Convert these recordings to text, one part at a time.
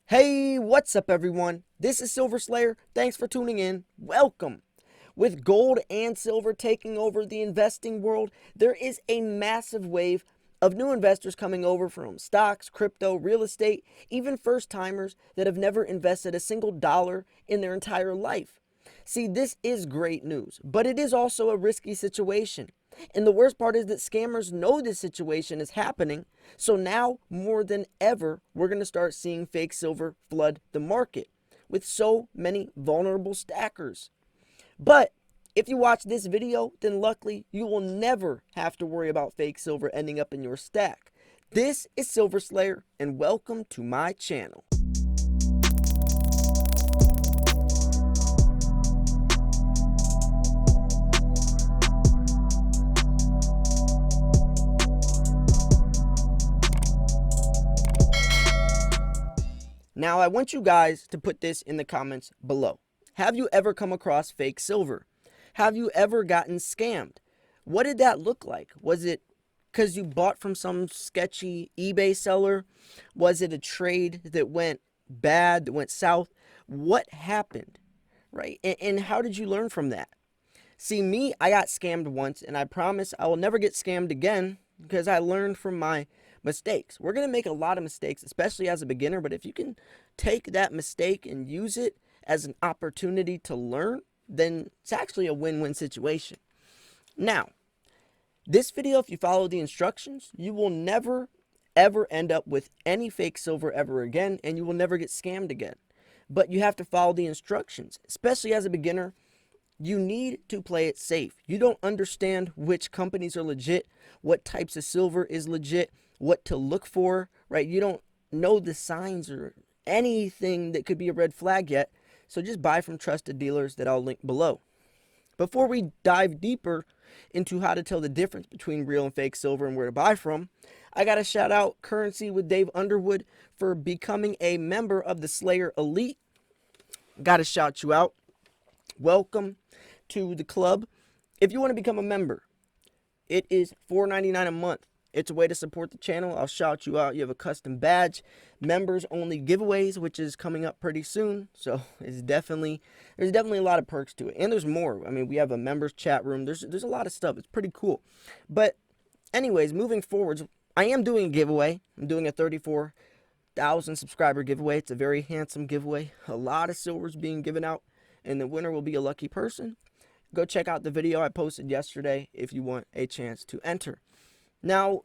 Hey, what's up, everyone? This is Silver Slayer. Thanks for tuning in. Welcome. With gold and silver taking over the investing world, there is a massive wave of new investors coming over from stocks, crypto, real estate, even first timers that have never invested a single dollar in their entire life. See, this is great news, but it is also a risky situation. And the worst part is that scammers know this situation is happening. So now, more than ever, we're going to start seeing fake silver flood the market with so many vulnerable stackers. But if you watch this video, then luckily you will never have to worry about fake silver ending up in your stack. This is Silver Slayer, and welcome to my channel. Now, I want you guys to put this in the comments below. Have you ever come across fake silver? Have you ever gotten scammed? What did that look like? Was it because you bought from some sketchy eBay seller? Was it a trade that went bad, that went south? What happened, right? And how did you learn from that? See, me, I got scammed once, and I promise I will never get scammed again because I learned from my mistakes. We're going to make a lot of mistakes, especially as a beginner, but if you can take that mistake and use it as an opportunity to learn, then it's actually a win-win situation. Now, this video, if you follow the instructions, you will never, ever end up with any fake silver ever again, and you will never get scammed again. But you have to follow the instructions, especially as a beginner. You need to play it safe. You don't understand which companies are legit, what types of silver is legit, what to look for, right? You don't know the signs or anything that could be a red flag yet. So just buy from trusted dealers that I'll link below. Before we dive deeper into how to tell the difference between real and fake silver and where to buy from, I got to shout out Currency with Dave Underwood for becoming a member of the Slayer Elite. Got to shout you out. Welcome to the club. If you want to become a member, it is $4.99 a month. It's a way to support the channel. I'll shout you out. You have a custom badge, members only giveaways, which is coming up pretty soon. So there's definitely a lot of perks to it, and there's more. I mean, we have a members chat room. There's a lot of stuff. It's pretty cool. But anyways, moving forwards, I am doing a giveaway. I'm doing a 34,000 subscriber giveaway. It's a very handsome giveaway. A lot of silver's being given out, and the winner will be a lucky person. Go check out the video I posted yesterday if you want a chance to enter. Now,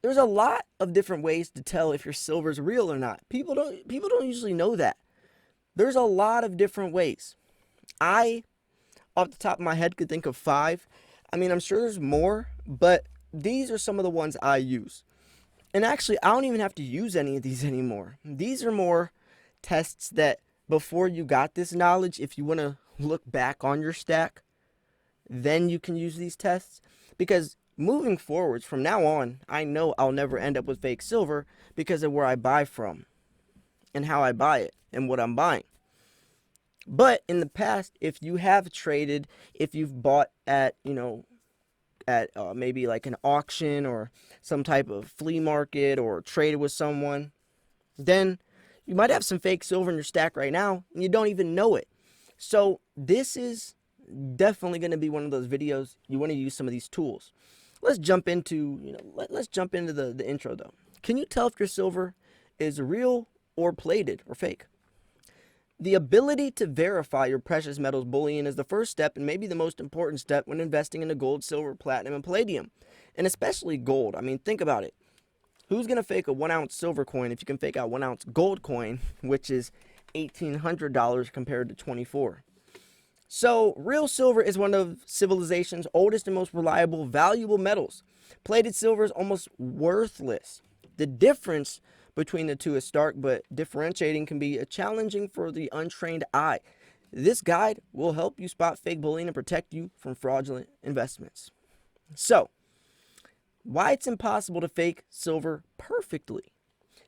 there's a lot of different ways to tell if your silver's real or not. People don't usually know that. There's a lot of different ways. I, off the top of my head, could think of 5. I mean, I'm sure there's more, but these are some of the ones I use. And actually, I don't even have to use any of these anymore. These are more tests that before you got this knowledge, if you want to look back on your stack, then you can use these tests. Because moving forwards, from now on, I know I'll never end up with fake silver because of where I buy from and how I buy it and what I'm buying. But in the past, if you have traded, if you've bought at, at maybe like an auction or some type of flea market or traded with someone, then you might have some fake silver in your stack right now and you don't even know it. So this is definitely going to be one of those videos you want to use some of these tools. Let's jump into, let's jump into the intro though. Can you tell if your silver is real or plated or fake? The ability to verify your precious metals bullion is the first step and maybe the most important step when investing into gold, silver, platinum, and palladium. And especially gold. I mean, think about it. Who's going to fake a 1-ounce silver coin if you can fake a 1-ounce gold coin, which is $1,800 compared to $24? So, real silver is one of civilization's oldest and most reliable, valuable metals. Plated silver is almost worthless. The difference between the two is stark, but differentiating can be challenging for the untrained eye. This guide will help you spot fake bullion and protect you from fraudulent investments. So, why it's impossible to fake silver perfectly.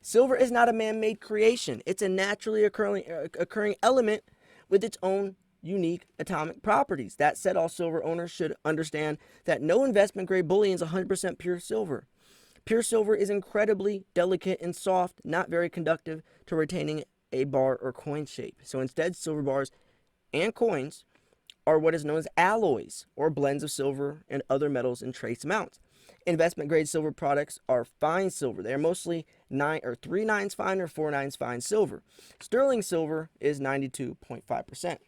Silver is not a man-made creation. It's a naturally occurring element with its own unique atomic properties. That said, all silver owners should understand that no investment grade bullion is 100% pure silver. Pure silver is incredibly delicate and soft, not very conductive to retaining a bar or coin shape. So instead, silver bars and coins are what is known as alloys or blends of silver and other metals in trace amounts. Investment grade silver products are fine silver. They are mostly 3 nines fine or 4 nines fine silver. Sterling silver is 92.5%.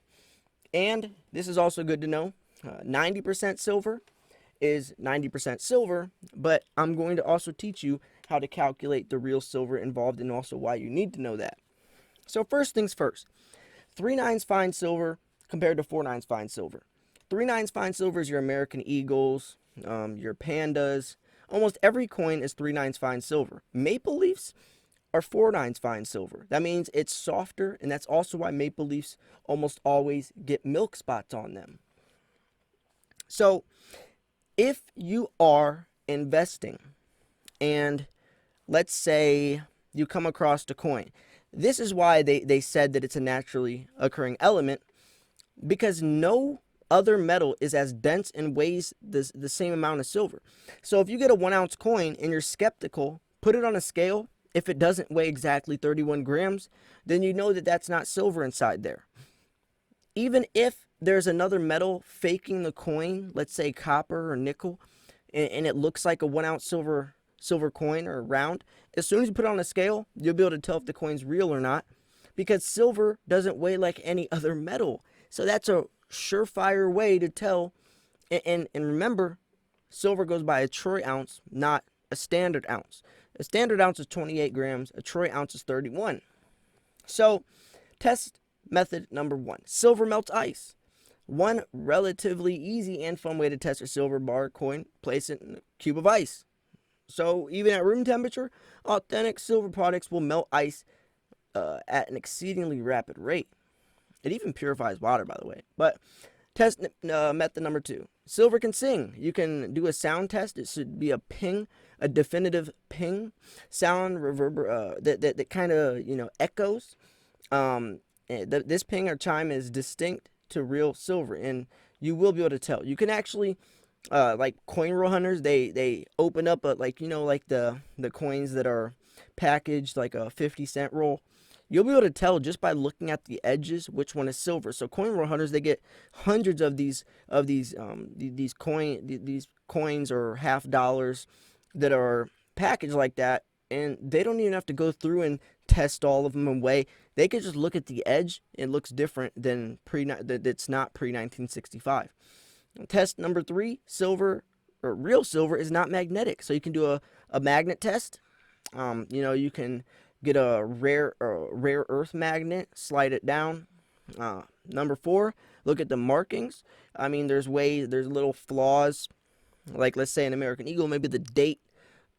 And this is also good to know, 90% silver is 90% silver, but I'm going to also teach you how to calculate the real silver involved and also why you need to know that. So first things first, 3 nines fine silver compared to 4 nines fine silver. 3 nines fine silver is your American Eagles, your Pandas. Almost every coin is 3 nines fine silver. Maple Leafs are 4 nines fine silver. That means it's softer, and that's also why Maple Leafs almost always get milk spots on them. So if you are investing and let's say you come across a coin, this is why they said that it's a naturally occurring element, because no other metal is as dense and weighs the same amount of silver. So if you get a 1 ounce coin and you're skeptical, put it on a scale. If it doesn't weigh exactly 31 grams, then you know that that's not silver inside there. Even if there's another metal faking the coin, let's say copper or nickel, and it looks like a 1 ounce silver coin or round, as soon as you put it on a scale, you'll be able to tell if the coin's real or not, because silver doesn't weigh like any other metal. So that's a surefire way to tell. And remember, silver goes by a troy ounce, not a standard ounce. A standard ounce is 28 grams, a troy ounce is 31. So test method number 1, silver melts ice. One relatively easy and fun way to test a silver bar coin, place it in a cube of ice. So even at room temperature, authentic silver products will melt ice at an exceedingly rapid rate. It even purifies water, by the way. But test method number 2, silver can sing. You can do a sound test. It should be a ping, a definitive ping sound that kind of echoes. This ping or chime is distinct to real silver, and you will be able to tell. You can actually like coin roll hunters, they open up like the coins that are packaged like a 50-cent roll. You'll be able to tell just by looking at the edges which one is silver. So coin roll hunters, they get hundreds of these coins or half dollars that are packaged like that, and they don't even have to go through and test all of them and weigh. They can just look at the edge. It looks different than that's not pre-1965. Test number 3, silver or real silver is not magnetic. So you can do a magnet test. You can get a rare earth magnet, slide it down. Number 4, look at the markings. I mean, there's little flaws. Like let's say an American Eagle, maybe the date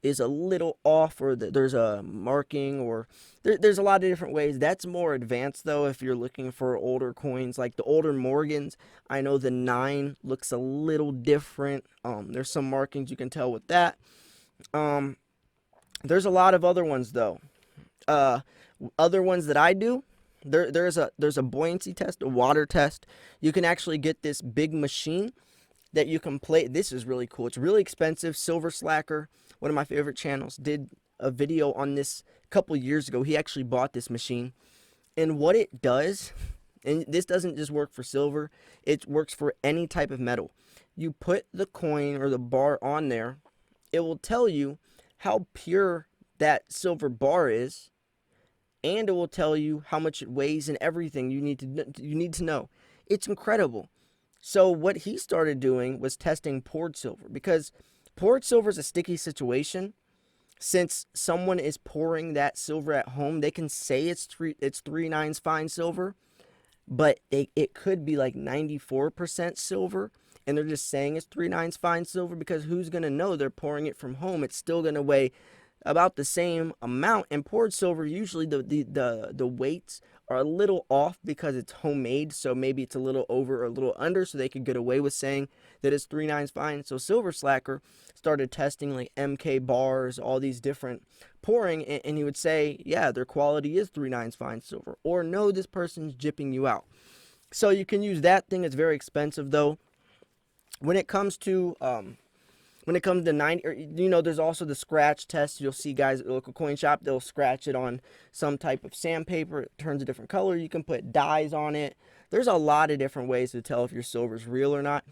is a little off, or there's a marking, or there's a lot of different ways. That's more advanced though if you're looking for older coins, like the older Morgans. I know the 9 looks a little different. There's some markings you can tell with that. There's a lot of other ones though. Other ones that I do, there's a buoyancy test, a water test. You can actually get this big machine that you can play. This is really cool. It's really expensive. Silver Slacker, one of my favorite channels, did a video on this a couple years ago. He actually bought this machine, and what it does, and this doesn't just work for silver, it works for any type of metal. You put the coin or the bar on there, it will tell you how pure that silver bar is, and it will tell you how much it weighs and everything you need to know. It's incredible. So what he started doing was testing poured silver, because poured silver is a sticky situation. Since someone is pouring that silver at home, they can say it's 3 nines fine silver, but it could be like 94% silver, and they're just saying it's 3 nines fine silver, because who's gonna know? They're pouring it from home. It's still gonna weigh about the same amount. And poured silver, usually the weights are a little off because it's homemade, so maybe it's a little over or a little under, so they could get away with saying that it's 3 nines fine. So Silver Slacker started testing like MK bars, all these different pouring, and he would say, yeah, their quality is 3 nines fine silver, or no, this person's gypping you out. So you can use that thing. It's very expensive though. When it comes to When it comes to 90, or, there's also the scratch test. You'll see guys at the local coin shop, they'll scratch it on some type of sandpaper. It turns a different color. You can put dyes on it. There's a lot of different ways to tell if your silver's real or not.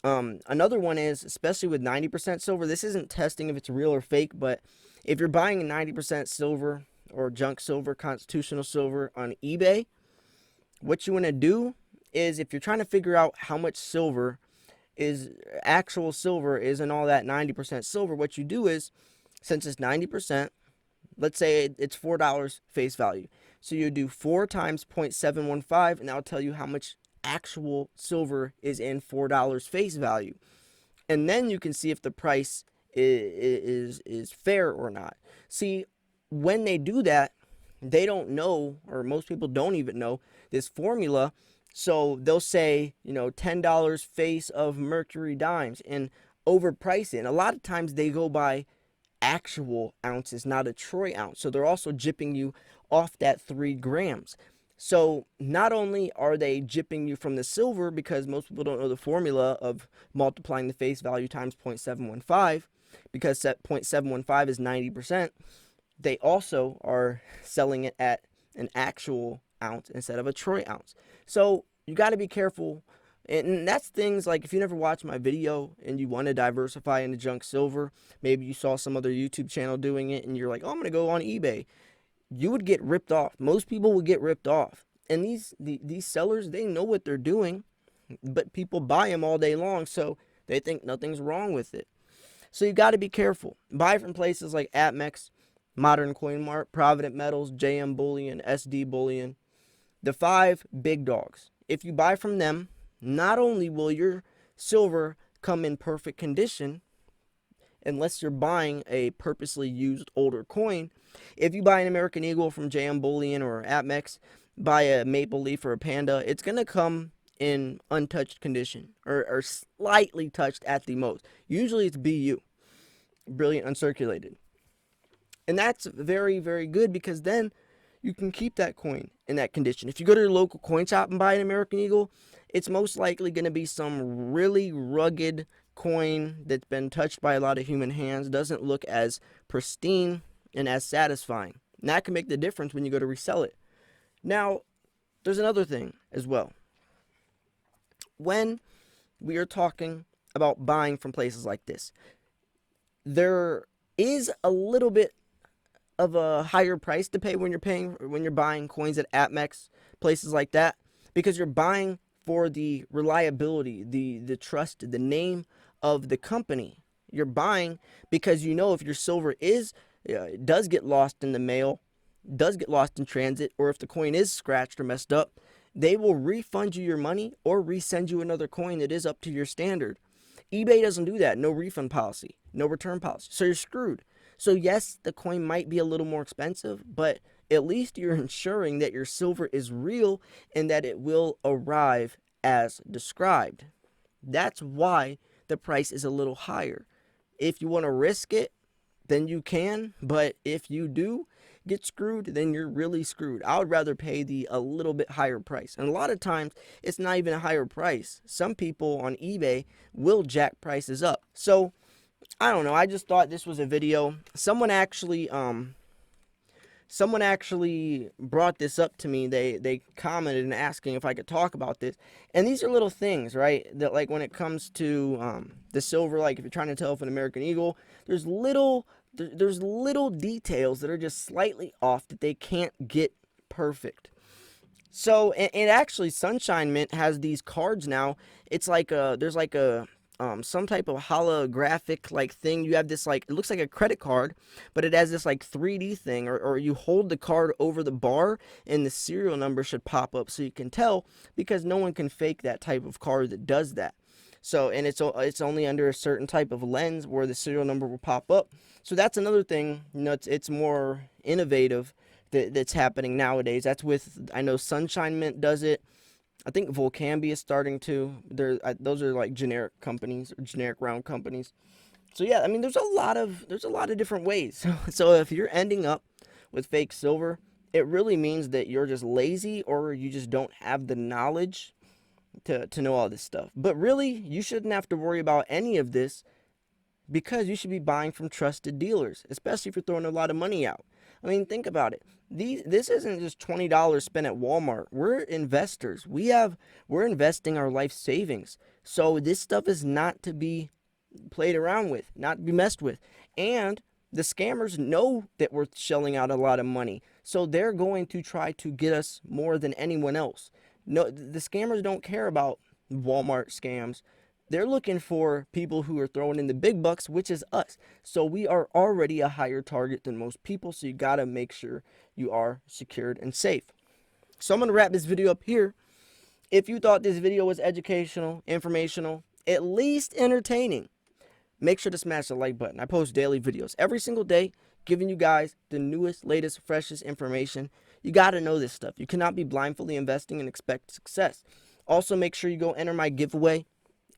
Another one is, especially with 90% silver, this isn't testing if it's real or fake, but if you're buying a 90% silver or junk silver, constitutional silver on eBay, what you want to do is, if you're trying to figure out how much silver is actual silver is and all that 90% silver, what you do is, since it's 90%, let's say it's $4 face value. So you do 4 times 0.715, and that'll tell you how much actual silver is in $4 face value. And then you can see if the price is fair or not. See, when they do that, they don't know, or most people don't even know this formula. So they'll say, $10 face of mercury dimes and overprice it. And a lot of times they go by actual ounces, not a troy ounce. So they're also gypping you off that 3 grams. So not only are they gypping you from the silver, because most people don't know the formula of multiplying the face value times 0.715, because 0.715 is 90%, they also are selling it at an actual ounce instead of a troy ounce. So you got to be careful. And that's things like, if you never watched my video and you want to diversify into junk silver, maybe you saw some other YouTube channel doing it and you're like, oh, I'm going to go on eBay. You would get ripped off. Most people would get ripped off. And these sellers, they know what they're doing, but people buy them all day long, so they think nothing's wrong with it. So you got to be careful. Buy from places like APMEX, Modern Coin Mart, Provident Metals, JM Bullion, SD Bullion, the 5 big dogs. If you buy from them, not only will your silver come in perfect condition, unless you're buying a purposely used older coin. If you buy an American Eagle from JM Bullion or APMEX, buy a Maple Leaf or a Panda, it's going to come in untouched condition, or slightly touched at the most. Usually it's BU, brilliant uncirculated. And that's very, very good, because then you can keep that coin in that condition. If you go to your local coin shop and buy an American Eagle, it's most likely going to be some really rugged coin that's been touched by a lot of human hands, doesn't look as pristine and as satisfying. And that can make the difference when you go to resell it. Now, there's another thing as well. When we are talking about buying from places like this, there is a little bit of a higher price to pay when you're buying coins at APMEX, places like that, because you're buying for the reliability, the trust, the name of the company. You're buying because if your silver does get lost in the mail, does get lost in transit, or if the coin is scratched or messed up, they will refund you your money or resend you another coin that is up to your standard. eBay doesn't do that. No refund policy, no return policy. So you're screwed. So yes, the coin might be a little more expensive, but at least you're ensuring that your silver is real and that it will arrive as described. That's why the price is a little higher. If you want to risk it, then you can, but if you do get screwed, then you're really screwed. I would rather pay a little bit higher price. And a lot of times, it's not even a higher price. Some people on eBay will jack prices up. So, I don't know. I just thought this was a video. Someone actually brought this up to me. They commented and asking if I could talk about this. And these are little things, right? That, like, when it comes to the silver, like if you're trying to tell if an American Eagle, there's little details that are just slightly off that they can't get perfect. So, and actually, Sunshine Mint has these cards now. It's like there's like some type of holographic like thing. You have this, like, it looks like a credit card, but it has this like 3D thing, or you hold the card over the bar and the serial number should pop up so you can tell, because no one can fake that type of card that does that. So, and it's only under a certain type of lens where the serial number will pop up. So that's another thing, it's more innovative that's happening nowadays. That's with, I know Sunshine Mint does it. I think Volcambia is starting to. Those are like generic companies, or generic round companies. So yeah, I mean, there's a lot of different ways. So if you're ending up with fake silver, it really means that you're just lazy, or you just don't have the knowledge to know all this stuff. But really, you shouldn't have to worry about any of this because you should be buying from trusted dealers, especially if you're throwing a lot of money out. I mean, think about it. This isn't just $20 spent at Walmart. We're investors. We're investing our life savings. So this stuff is not to be played around with, not to be messed with. And the scammers know that we're shelling out a lot of money. So they're going to try to get us more than anyone else. No, the scammers don't care about Walmart scams. They're looking for people who are throwing in the big bucks, which is us. So we are already a higher target than most people. So you got to make sure you are secured and safe. So I'm going to wrap this video up here. If you thought this video was educational, informational, at least entertaining, make sure to smash the like button. I post daily videos every single day, giving you guys the newest, latest, freshest information. You got to know this stuff. You cannot be blindly investing and expect success. Also, make sure you go enter my giveaway.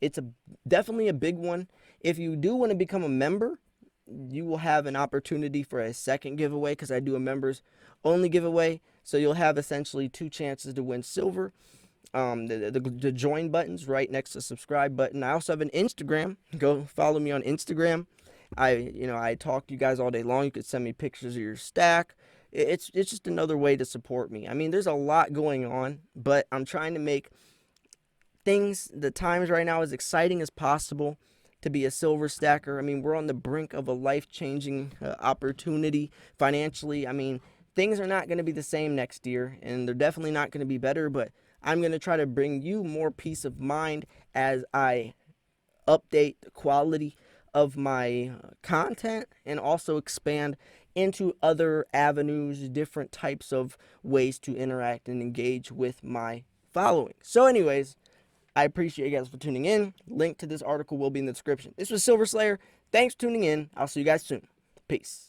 It's definitely a big one. If you do want to become a member, you will have an opportunity for a second giveaway because I do a members only giveaway. So you'll have essentially 2 chances to win silver. The join button's right next to the subscribe button. I also have an Instagram. Go follow me on Instagram. I talk to you guys all day long. You could send me pictures of your stack. It's just another way to support me. I mean, there's a lot going on, but I'm trying to make the times right now as exciting as possible to be a silver stacker. I mean, we're on the brink of a life-changing opportunity financially. I mean, things are not going to be the same next year, and they're definitely not going to be better, but I'm going to try to bring you more peace of mind as I update the quality of my content and also expand into other avenues, different types of ways to interact and engage with my following. So anyways, I appreciate you guys for tuning in. Link to this article will be in the description. This was Silver Slayer. Thanks for tuning in. I'll see you guys soon. Peace.